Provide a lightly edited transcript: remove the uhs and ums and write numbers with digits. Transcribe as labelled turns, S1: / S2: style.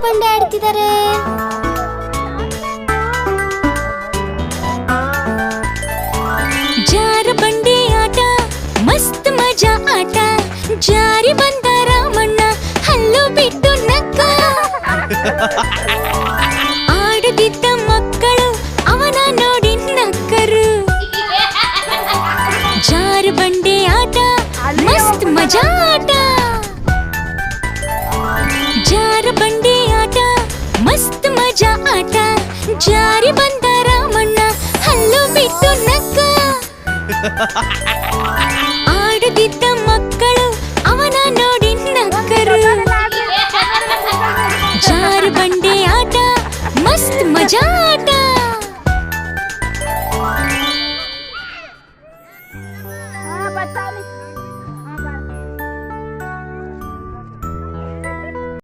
S1: ಬಂಡೆ ಆಡ್ತಿದ್ದಾರೆ.
S2: ಜಾರ ಬಂಡೆ ಆಟ ಮಸ್ತ್ ಮಜಾ ಆಟ. ಜಾರಿ ಬಂದ ರಾಮಣ್ಣ ಹಲ್ಲು ಬಿಟ್ಟು ನಕ್ಕ. ಆಡದಿದ್ದ ಮಕ್ಕಳು ಅವನ ನೋಡಿ ನಕ್ಕರು. ಜಾರ ಬಂಡೆ ಆಟ ಮಸ್ತ್ ಮಜಾ ಆಟ. ಜಾರ ಬಂಡೆ ಆಟ ಮಸ್ತ್ ಮಜಾ ಆಟ. ಜಾರಿ ಬಂದ ರಾಮಣ್ಣ ಹಲ್ಲು ಬಿಟ್ಟು ನಕ್ಕ.